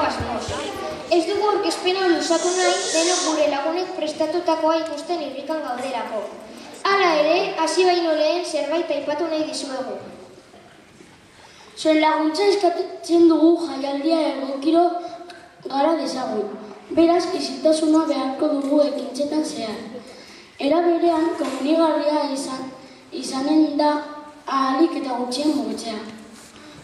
asmoz. Ez dugu aurkezpena luzatu nahi, denok gure lagunek prestatutakoa ikusten irrikan gaudelako. Hala ere, hasi baino lehen zerbait aipatu nahi dizuegu. Zuen laguntza eskatzen dugu jaialdia egokiro gara dezagun. Beraz, isiltasuna beharko dugu ekintzetan zehar. Era berean, komunigarria izanen da ahalik eta gutxien mugitzea.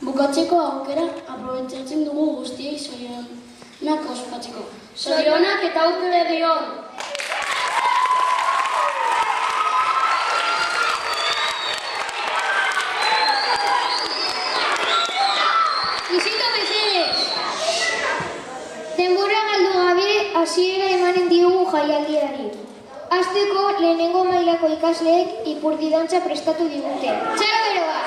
Bukatzeko aukera aprobetxatzen dugu guztiei zorionak ospatzeko. Zorionak eta urte berri on! Denbora galdu gabe hasiera emanen diogu jaialdiari. Hasteko lehenengo mailako ikasleek ipurdi dantza prestatu digute. Txalo beroa!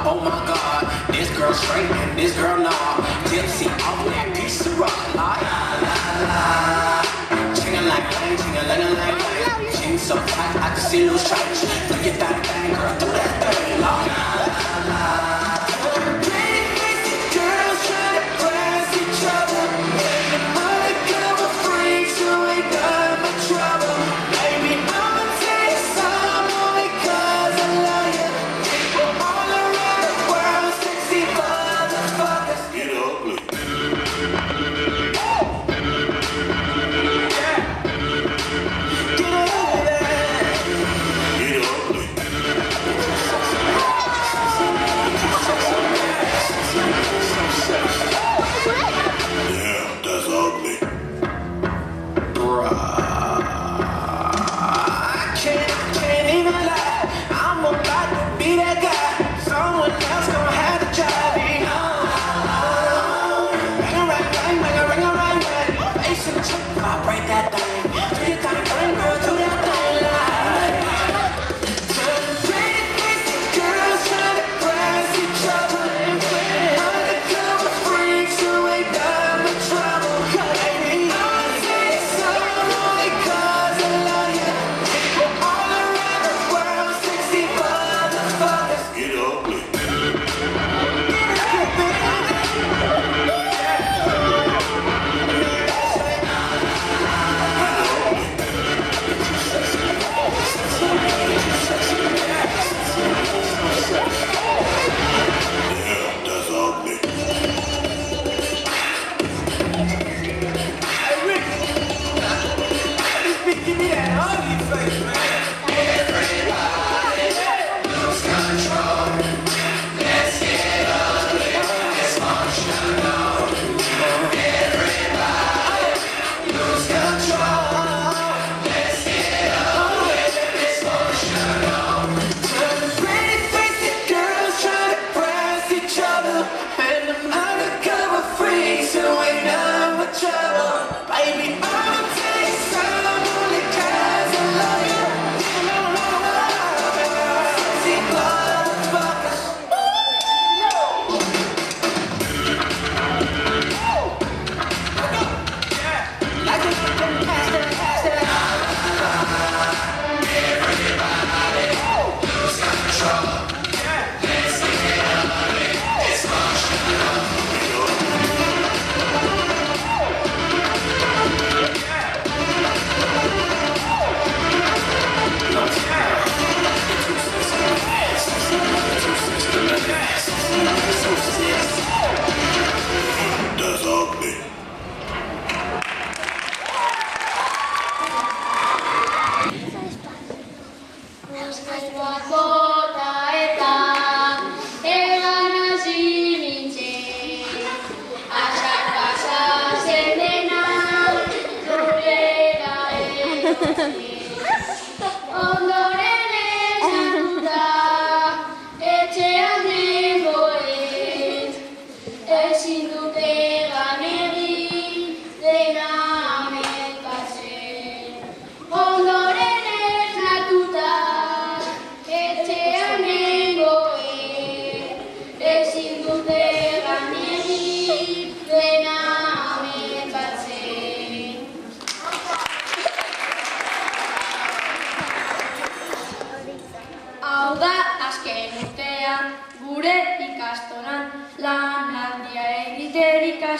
Oh my God, this girl straight and this girl nah. Tipsy off that piece of rock. La la la. Ching-a-lang-lang, ching-a-lang-a-lang-lang. Ching so tight I can see loose stripes. Look at that thing, girl, do that thing. La la la. Pretty crazy girls trying to impress each other. And undercover freaks who ain't got my trouble. Baby, I'ma tell you something only 'cause I love you. All around the world, sexy motherfuckers. Get ugly.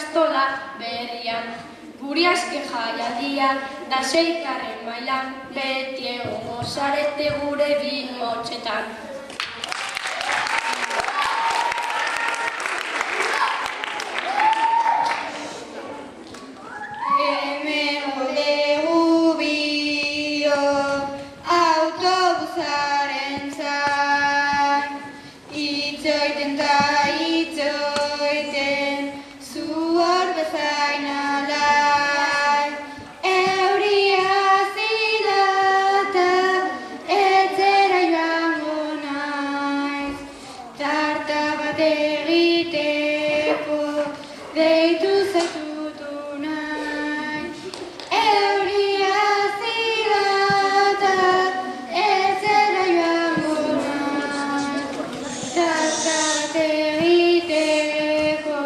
ikastola berrian. Guri azken jaialdian da 6. mailan, beti egongo zarete gure bilmotxetan. Hemen gaude biok autobusaren zain, itxoiten ta itxoiten, zuhor bezain alai. Euria zidata, etzera joango naiz, tarta bat egiteko, deitu zaitutu nahi. Euria zidata, etzera joango naiz, tarta bat egiteko,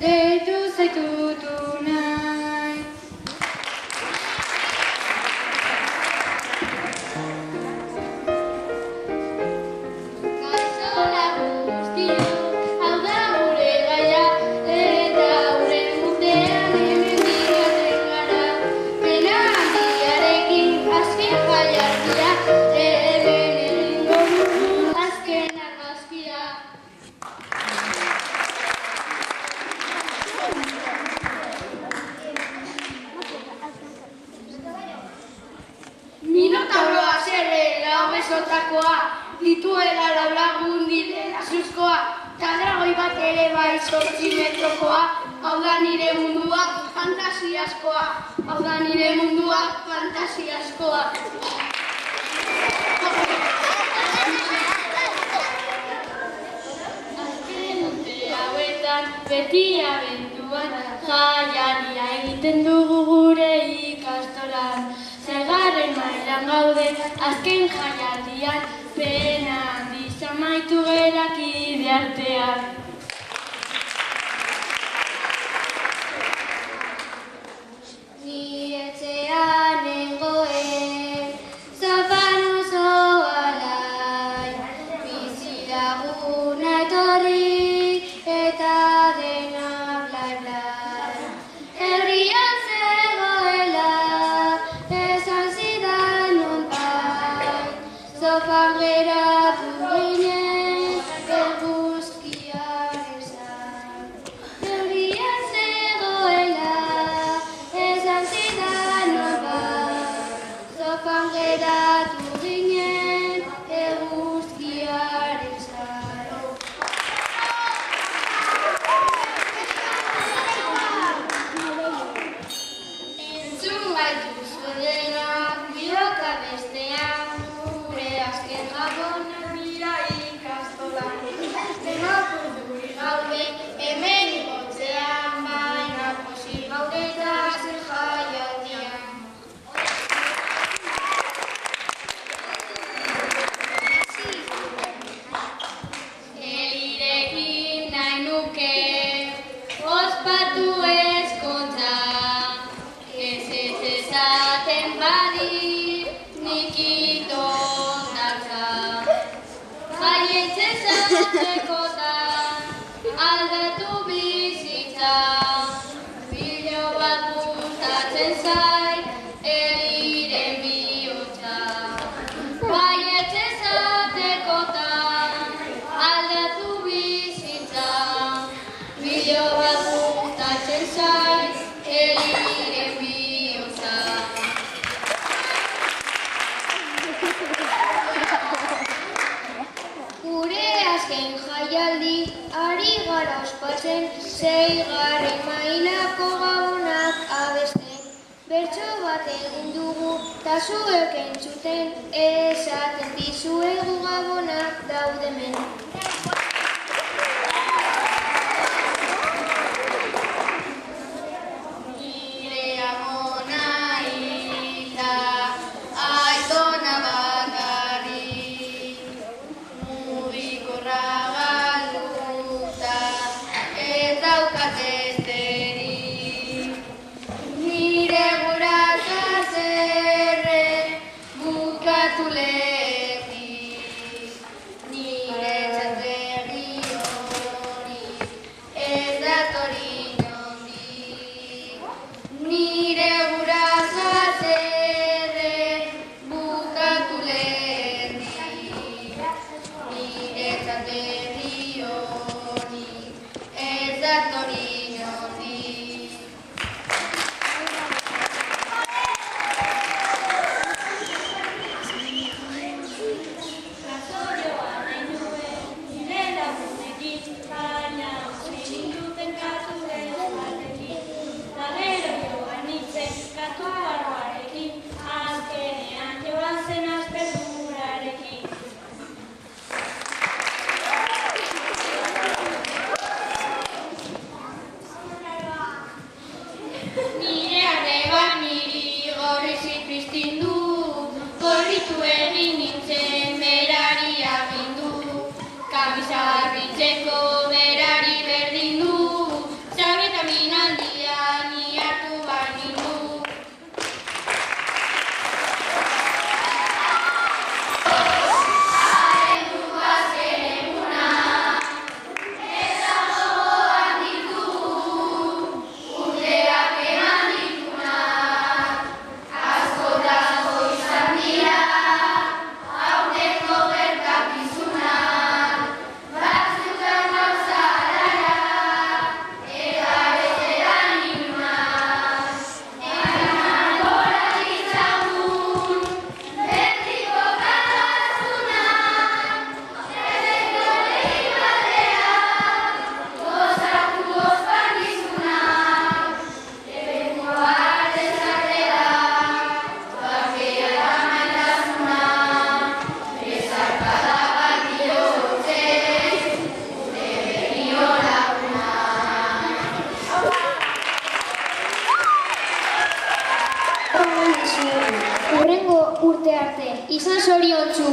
deitu zaitutu nahi. Kaixo lagun guztiok, hau da gure gaia, eta gure urtean hemendik gara. Pena handiarekin azken jaialdia, hemen egingo dugu azken argazkia. Minotauroa zerrela obesotakoa, dituela 4 lagun direla zuzkoa, ta dragoi bat ere bai 8 metrokoa. Hau da nire mundua fantasiaskoa, hau da nire mundua fantasiaskoa. Azken urte hauetan, beti abenduan, jaialdia egiten dugu gure ikastolan. 6. mailan gaude, azken jaialdian, pena handiz amaitu gerakide artean. Ni etxean nengoen, sofan oso alai, bizi laguna etorri eta dena blai blai. Herrian zegoela, esan zidan nonbait, sofan geratu ginen, eguzkiaren zain. Herrian zegoela, esan zidan nonbait, sofan geratu ginen, eguzkiaren zain. Entzun gaituzu denak, bidoka bestean, gure azken jabonak dira ikastolan. Denok urduri gaude, hemen igotzean, baina pozik gaude eta azken jaialdian. Elirekin nahi nuke, ospatu ezkontza, ez ezaten badir, nik itontza. Baietz ezatekotan, aldatu bizitza, bilo bat gustatzen zait, eliren bihotza. Baietz ezatekotan, aldatu bizitza, bilo bat gustatzen zait, eliren bihotza. Gure azken jaialdi ari gara ospatzen, 6. mailako gabonak abesten. Bertso bat egin dugu, ta zuek entzuten, esaten dizuegu gabonak daudemen. Nire amona hilda, aitona bakarrik, mugikorra galduta, ez daukat besterik. Nire gurasa zerre bukatu lehtik, nire urte arte. Izan zoriontsu!